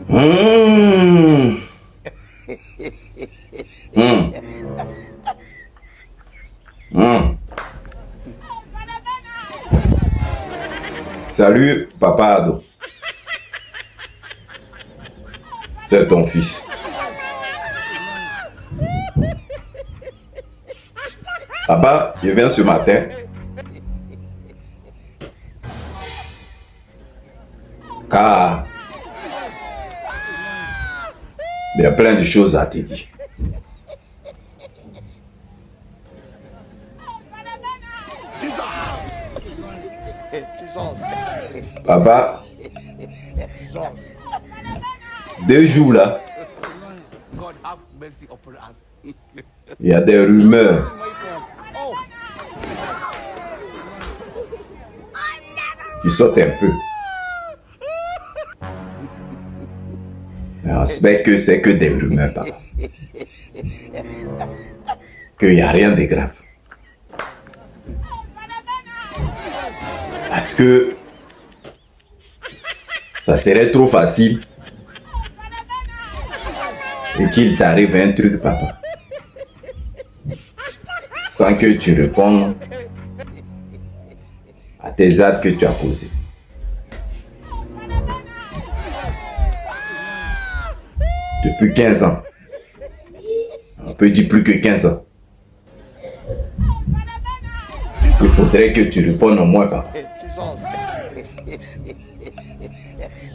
Mmh. Mmh. Mmh. Salut, papa Ado. C'est ton fils. Papa, je viens ce matin. Car il y a plein de choses à te dire. Papa, 2 jours là, il y a des rumeurs. Tu sautes un peu. J'espère que c'est que des rumeurs, papa. Qu'il n'y a rien de grave. Parce que ça serait trop facile et qu'il t'arrive un truc, papa, sans que tu répondes à tes actes que tu as posés. Depuis 15 ans. On peut dire plus que 15 ans. Il faudrait que tu répondes au moins, papa.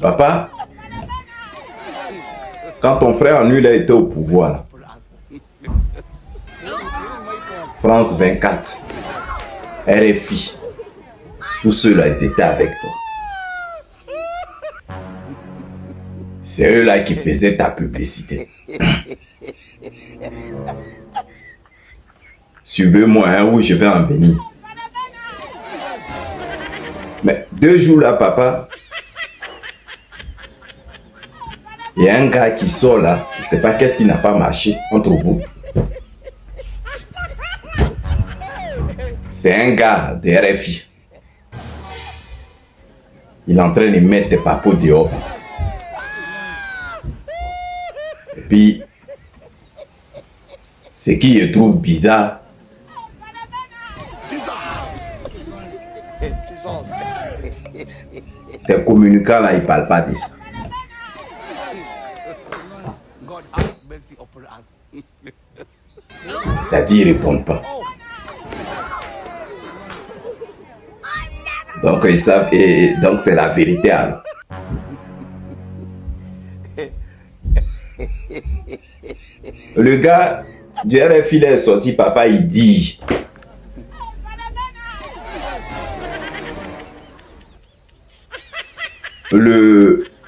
Papa, quand ton frère nul a été au pouvoir, France 24, RFI, tous ceux-là, ils étaient avec toi. C'est eux-là qui faisaient ta publicité. Suivez-moi, hein, où je vais en venir. Mais 2 jours là, papa, il y a un gars qui sort là, je ne sais pas qu'est-ce qui n'a pas marché entre vous. C'est un gars de RFI. Il est en train de mettre tes papos dehors. Et puis, ce qui je trouve bizarre, tes communicants là, ils ne parlent pas de ça. C'est-à-dire, ils ne répondent pas. Donc, ils savent, et donc c'est la vérité alors. Le gars du RFI il est sorti, papa, il dit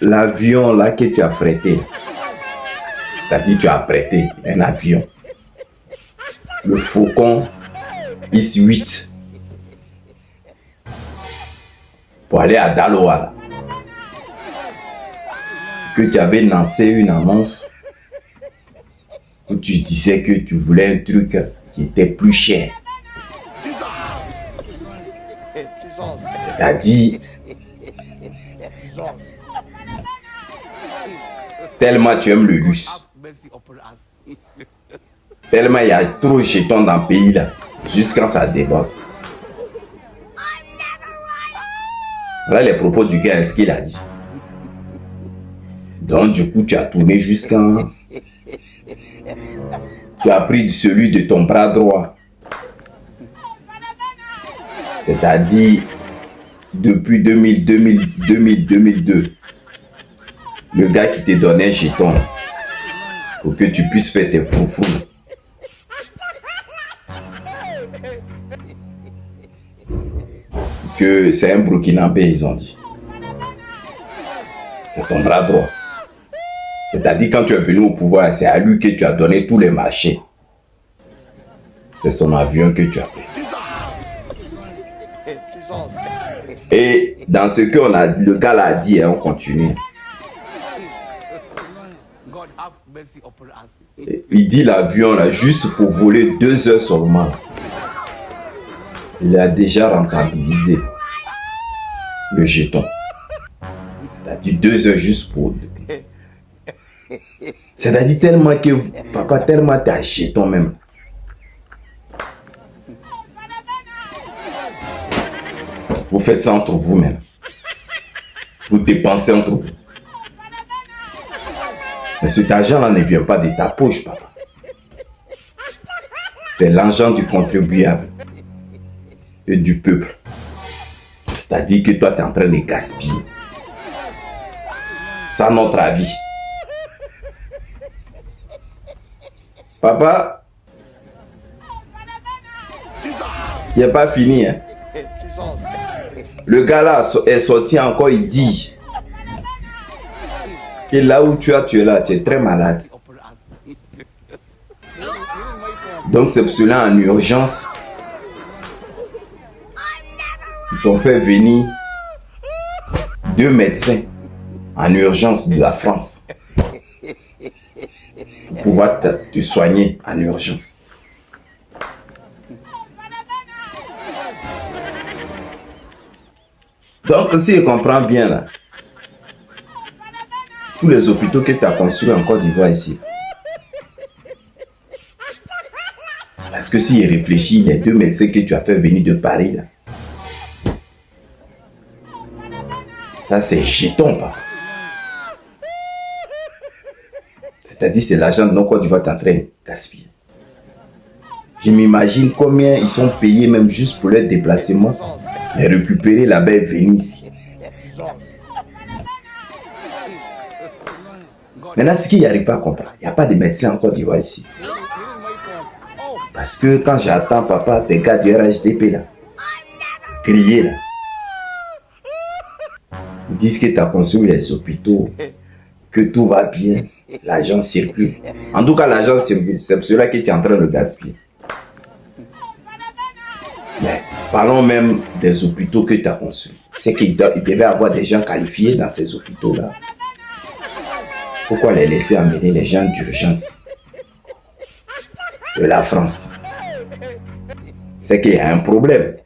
l'avion là que tu as prêté, c'est-à-dire tu as prêté un avion, le Faucon X-8 pour aller à Daloa, que tu avais lancé une annonce où tu disais que tu voulais un truc qui était plus cher. C'est-à-dire, tellement tu aimes le luxe, tellement il y a trop de jetons dans le pays là, jusqu'à ça déborde. Voilà les propos du gars, ce qu'il a dit. Donc du coup, tu as tourné jusqu'à... Tu as pris celui de ton bras droit. C'est-à-dire, depuis 2002, le gars qui te donnait un jeton pour que tu puisses faire tes froufrous. Que c'est un Burkinabé, ils ont dit. C'est ton bras droit. C'est-à-dire, quand tu es venu au pouvoir, c'est à lui que tu as donné tous les marchés. C'est son avion que tu as pris. Et dans ce que le gars l'a dit, hein, on continue. Il dit l'avion là, juste pour voler 2 heures seulement. Il a déjà rentabilisé le jeton. C'est-à-dire 2 heures juste pour C'est-à-dire tellement que papa, tellement t'es jeton même. Vous faites ça entre vous-même. Vous dépensez entre vous. Mais cet argent-là ne vient pas de ta poche, papa. C'est l'argent du contribuable et du peuple. C'est-à-dire que toi, tu es en train de gaspiller. C'est notre avis. Papa, il n'est pas fini. Hein? Le gars là est sorti encore, il dit que là où tu es là, tu es très malade. Donc c'est pour cela en urgence, ils t'ont fait venir 2 médecins en urgence de la France pour pouvoir te soigner en urgence. Donc si je comprends bien là, tous les hôpitaux que tu as construits en Côte d'Ivoire ici, parce que si je réfléchis, les 2 médecins que tu as fait venir de Paris là, ça c'est jeton, papa. C'est-à-dire c'est l'argent de nos Côte d'Ivoire qui est en train de gaspiller. Je m'imagine combien ils sont payés même juste pour leur déplacement, les récupérer là-bas et venir ici. Maintenant, ce qu'il n'y arrive pas à comprendre, il n'y a pas de médecin en Côte d'Ivoire ici. Parce que quand j'attends papa, tes gars du RHDP là, crier là, ils disent que tu as construit les hôpitaux, que tout va bien, l'argent circule. En tout cas, l'argent circule, c'est pour cela que tu es en train de gaspiller. Mais parlons même des hôpitaux que tu as construits. C'est qu'il devait avoir des gens qualifiés dans ces hôpitaux-là. Pourquoi les laisser amener les gens d'urgence de la France? C'est qu'il y a un problème.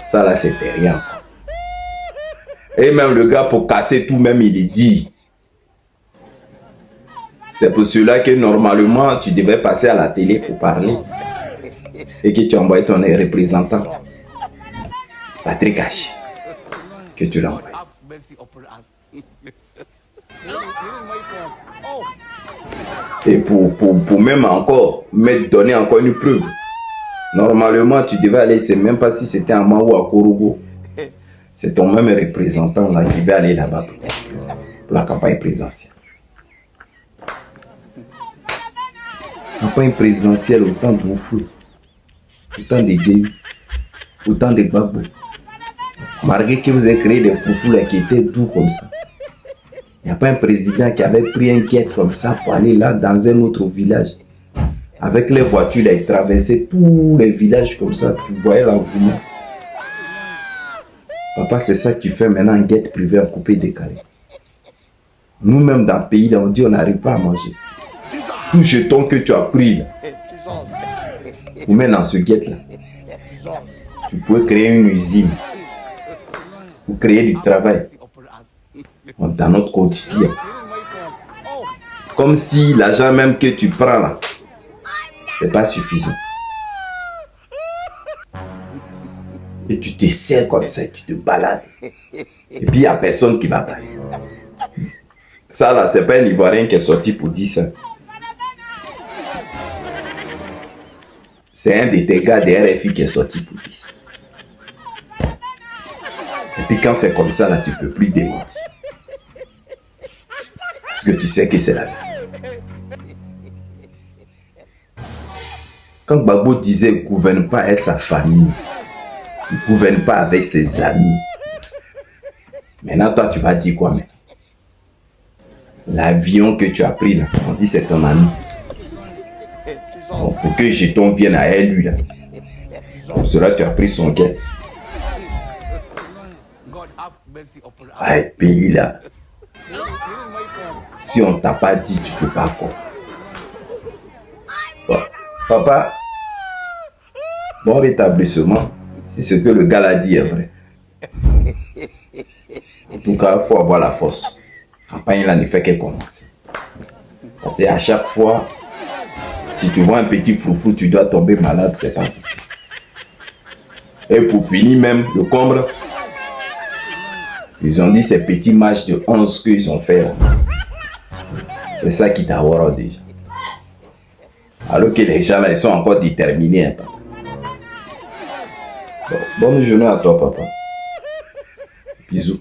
Ça là, c'était rien. Et même le gars, pour casser tout, même il est dit. C'est pour cela que normalement, tu devais passer à la télé pour parler. Et que tu envoies ton représentant, Patrick H. Que tu l'envoies. Et pour même encore, donner encore une preuve. Normalement, tu devais aller, c'est même pas si c'était à Mao ou à Korogo. C'est ton même représentant là qui va aller là-bas pour la campagne présidentielle. Campagne présidentielle, autant de fous, autant de gays, autant de babous. Malgré que vous avez créé des foufous là qui étaient doux comme ça. Il n'y a pas un président qui avait pris un quête comme ça pour aller là dans un autre village. Avec les voitures, là, il traversait tous les villages comme ça. Tu voyais l'engouement. Papa, c'est ça que tu fais maintenant en guette privée, en coupé décalé. Nous-mêmes dans le pays, là, on dit on n'arrive pas à manger. Tout jeton que tu as pris, là, ou même dans ce guette là, tu peux créer une usine ou créer du travail dans notre quotidien. Comme si l'argent même que tu prends là, c'est pas suffisant. Et tu te sers comme ça, tu te balades. Et puis il n'y a personne qui va parler. Ça là, c'est pas un Ivoirien qui est sorti pour dire ça. C'est un de tes gars de RFI qui est sorti pour dire ça. Et puis quand c'est comme ça là, tu peux plus démentir. Parce que tu sais que c'est la vie. Quand Gbagbo disait ne gouverne pas avec sa famille, ne gouverne pas avec ses amis. Maintenant, toi, tu vas dire quoi maintenant? L'avion que tu as pris là, on dit c'est ton ami. Bon, pour que Jeton vienne à elle, lui là. Pour cela, tu as pris son guette. Ah, pays là. Si on t'a pas dit, tu peux pas quoi. Bon, papa, bon rétablissement, si ce que le gars l'a dit est vrai. En tout cas, il faut avoir la force. La campagne là ne fait que commencer. Parce qu'à chaque fois, si tu vois un petit foufou, tu dois tomber malade, c'est pas. Et pour finir même, le comble, ils ont dit ces petits matchs de 11 qu'ils ont fait là. C'est ça qui t'aura déjà. Alors que les gens là, ils sont encore déterminés. Hein. Bon, bonne journée à toi, papa. Bisous.